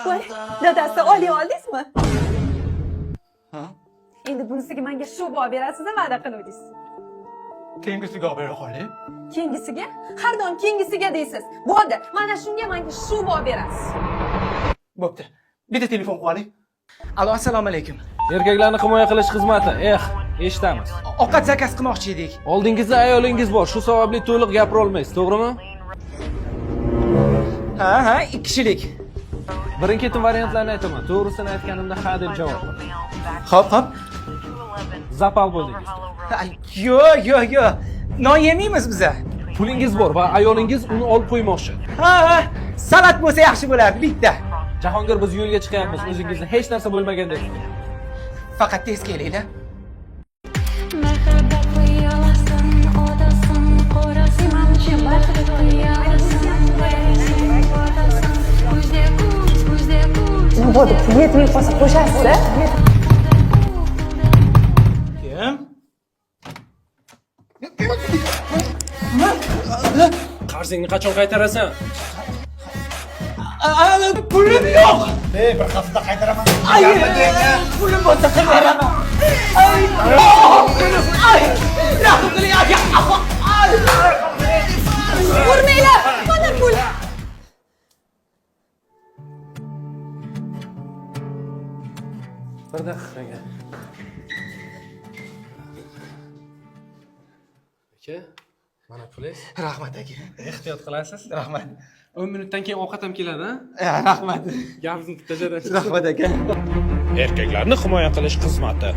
Voy, dadasi olib oldingizmi? Ha? Endi bunisiga menga shu olib berasiz-a, va'da qiluvdingiz. Keyingisiga olib bera qolay. Keyingisiga? Har doim keyingisiga deysiz. Bo'ldi, mana shunga menga shu olib berasiz. Bo'pti. Bitta telefon qo'ying. Alo, assalomu alaykum. Erkaklarni himoya qilish xizmati. Eshitamiz. Ovqat zakaz qilmoqchi edik. Oldingizda ayolingiz bor. Shu sababli to'liq gapira olmaysiz, to'g'rimi? Ha, 2 kishilik. Birin-ketin variantlarni aytaman. To'g'risini aytganimda ha deb javob bering. Xo'p. Zapal bo'ldingiz. Yo'q. Non yemaymiz biz. Pulingiz bor va ayolingiz uni olib qo'ymoqchi. Ha, salat bo'lsa yaxshi bo'lardi, bitta. Jahongir, biz yo'lga chiqyapmiz. O'zingizni hech narsa bo'lmagandek qiling. Faqat tez kelinglar. Bo'ldi, pul yetmay qolsa qo'shasiz-a? Qarzingni qachon qaytarasan? Pulim yo'q. Bir haftada qaytaraman. Pulim bo'lsa beraman. Rahm qiling aka. Urmanglar, mana pul. Bir daqiqaga. Aka, mana pulingiz. Rahmat aka. Ehtiyot qilasiz. Rahmat. 10 minutdan keyin ovqat ham keladi, ha? Rahmat. Gapingizni bitta joydan. Rahmat aka. Erkaklarni himoya qilish xizmati.